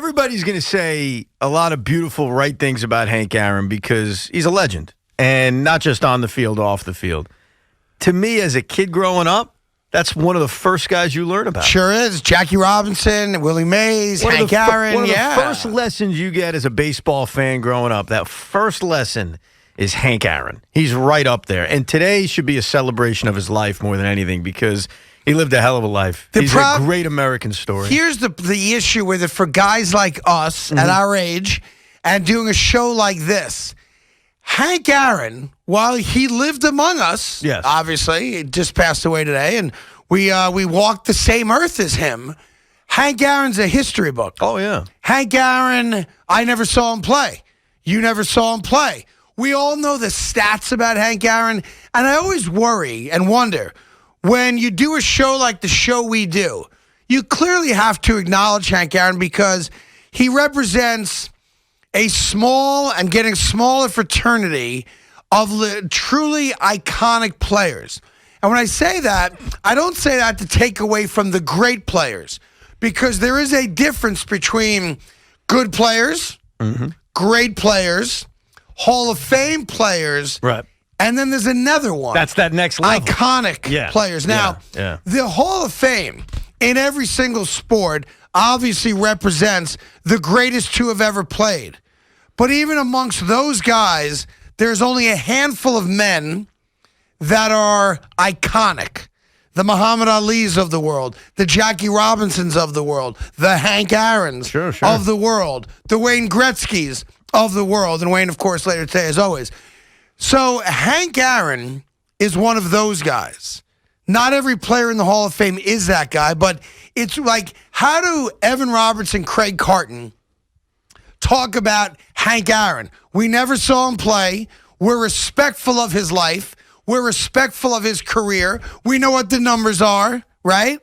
everybody's going to say a lot of beautiful, right things about Hank Aaron because he's a legend. And not just on the field, off the field. To me, as a kid growing up, that's one of the first guys you learn about. Sure is. Jackie Robinson, Willie Mays, Hank Aaron. One of the first lessons you get as a baseball fan growing up, that first lesson is Hank Aaron. He's right up there. And today should be a celebration of his life more than anything because he lived a hell of a life. He's a great American story. Here's the issue with it for guys like us at our age and doing a show like this. Hank Aaron, while he lived among us, yes, obviously, he just passed away today, and we walked the same earth as him. Hank Aaron's a history book. Oh, yeah. Hank Aaron, I never saw him play. You never saw him play. We all know the stats about Hank Aaron, and I always worry and wonder, when you do a show like the show we do, you clearly have to acknowledge Hank Aaron because he represents a small and getting smaller fraternity of truly iconic players. And when I say that, I don't say that to take away from the great players because there is a difference between good players, great players, Hall of Fame players, right, and then there's another one. That's that next level. Iconic players. Now, the Hall of Fame in every single sport obviously represents the greatest to have ever played. But even amongst those guys, there's only a handful of men that are iconic. The Muhammad Alis of the world, the Jackie Robinsons of the world, the Hank Aarons of the world, the Wayne Gretzkys of the world, and Wayne, of course, later today, as always. So Hank Aaron is one of those guys. Not every player in the Hall of Fame is that guy, but it's like, how do Evan Roberts and Craig Carton talk about Hank Aaron? We never saw him play. We're respectful of his life. We're respectful of his career. We know what the numbers are, right?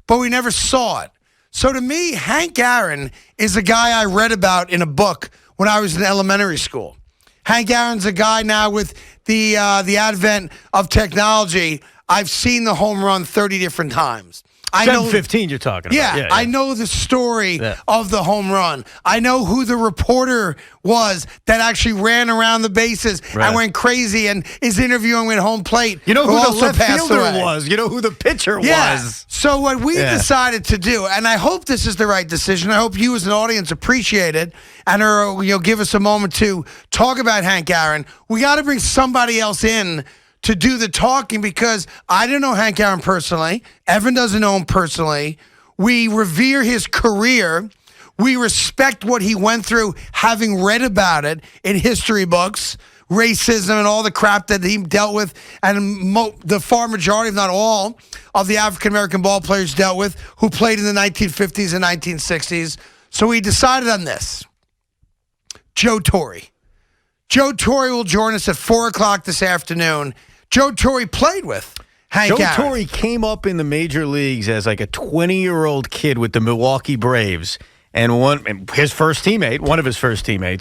But we never saw it. So to me, Hank Aaron is a guy I read about in a book when I was in elementary school. Hank Aaron's a guy now with the advent of technology. I've seen the home run 30 different times. I know 7-15 you're talking about. Yeah, I know the story of the home run. I know who the reporter was that actually ran around the bases and went crazy and is interviewing at home plate. You know who the left fielder was. You know who the pitcher was. So what we decided to do, and I hope this is the right decision. I hope you as an audience appreciate it and give us a moment to talk about Hank Aaron. We got to bring somebody else in to do the talking because I didn't know Hank Aaron personally. Evan doesn't know him personally. We revere his career. We respect what he went through, having read about it in history books, racism and all the crap that he dealt with, and the far majority, if not all, of the African-American ball players dealt with who played in the 1950s and 1960s. So we decided on this. Joe Torre. Joe Torre will join us at 4 o'clock this afternoon. Joe Torre played with Hank Aaron. Joe Torre came up in the major leagues as like a 20-year-old kid with the Milwaukee Braves. And one of his first teammates,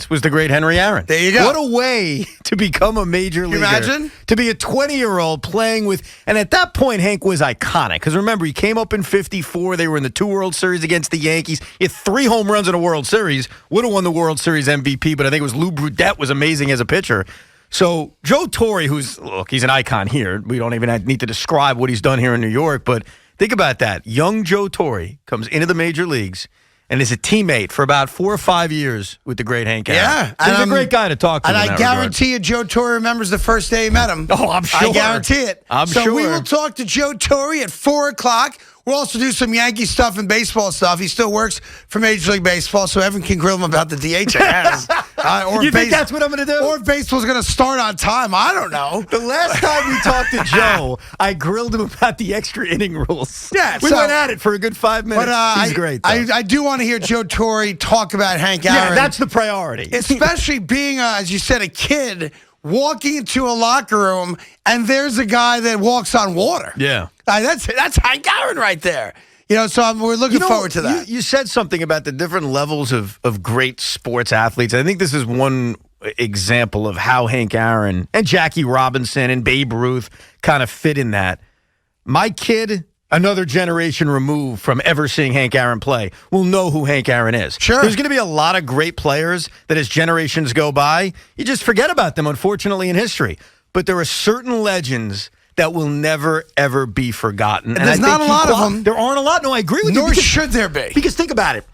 was the great Henry Aaron. There you go. What a way to become a major leaguer. Imagine? To be a 20-year-old playing with, and at that point, Hank was iconic. Because remember, he came up in 54. They were in the 2 World Series against the Yankees. He had 3 home runs in a World Series. Would have won the World Series MVP, but I think it was Lou Burdette was amazing as a pitcher. So Joe Torre, he's an icon here. We don't even need to describe what he's done here in New York, but think about that. Young Joe Torre comes into the major leagues and is a teammate for about 4 or 5 years with the great Hank Aaron. Yeah. He's a great guy to talk to. And I guarantee you Joe Torre remembers the first day he met him. Oh, I'm sure. I guarantee it. So we will talk to Joe Torre at 4 o'clock. We'll also do some Yankee stuff and baseball stuff. He still works for Major League Baseball, so Evan can grill him about the DH he has. You think that's what I'm going to do? Or if baseball's going to start on time. I don't know. The last time we talked to Joe, I grilled him about the extra inning rules. Yeah, we went at it for a good 5 minutes. But, he's great, though. I do want to hear Joe Torre talk about Hank Aaron. Yeah, that's the priority. Especially being, as you said, a kid walking into a locker room, and there's a guy that walks on water. Yeah. That's Hank Aaron right there. So we're looking forward to that. You said something about the different levels of great sports athletes. I think this is one example of how Hank Aaron and Jackie Robinson and Babe Ruth kind of fit in that. My kid another generation removed from ever seeing Hank Aaron play will know who Hank Aaron is. Sure. There's going to be a lot of great players that as generations go by, you just forget about them, unfortunately, in history. But there are certain legends that will never, ever be forgotten. And there's not a lot of them. There aren't a lot. No, I agree with you. Nor should there be. Because think about it.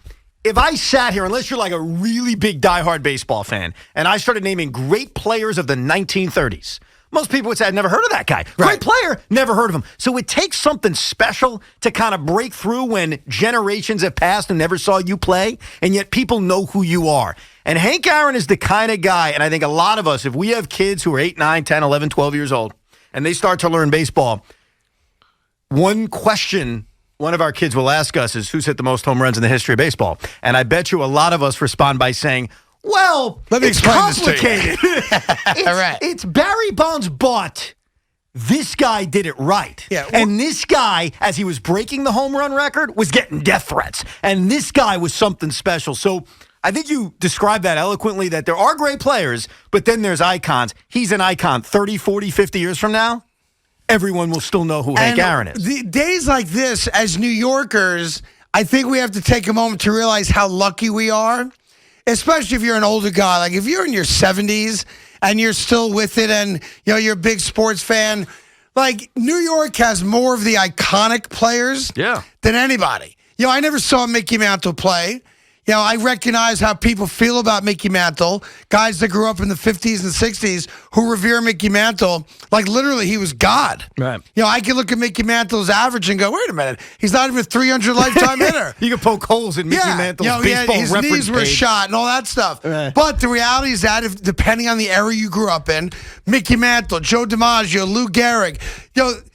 If I sat here, unless you're like a really big diehard baseball fan, and I started naming great players of the 1930s, most people would say, I'd never heard of that guy. Right. Great player, never heard of him. So it takes something special to kind of break through when generations have passed and never saw you play, and yet people know who you are. And Hank Aaron is the kind of guy, and I think a lot of us, if we have kids who are 8, 9, 10, 11, 12 years old, and they start to learn baseball, one question one of our kids will ask us is, who's hit the most home runs in the history of baseball? And I bet you a lot of us respond by saying, well, let me explain complicated. This to you. All right. It's Barry Bonds, but this guy did it right. Yeah, and this guy, as he was breaking the home run record, was getting death threats. And this guy was something special. So I think you described that eloquently, that there are great players, but then there's icons. He's an icon 30, 40, 50 years from now. Everyone will still know who Hank Aaron is. The days like this, as New Yorkers, I think we have to take a moment to realize how lucky we are, especially if you're an older guy. Like if you're in your 70s and you're still with it and you're a big sports fan, like New York has more of the iconic players than anybody. I never saw Mickey Mantle play. I recognize how people feel about Mickey Mantle. Guys that grew up in the 50s and 60s who revere Mickey Mantle, like literally he was God. Right. I can look at Mickey Mantle's average and go, wait a minute, he's not even a 300 lifetime hitter. You can poke holes in Mickey Mantle's baseball his reference knees were page. shot and all that stuff. Right. But the reality is that depending on the era you grew up in, Mickey Mantle, Joe DiMaggio, Lou Gehrig,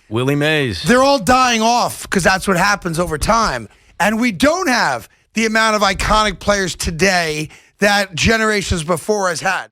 Willie Mays. They're all dying off because that's what happens over time. And we don't have the amount of iconic players today that generations before us had.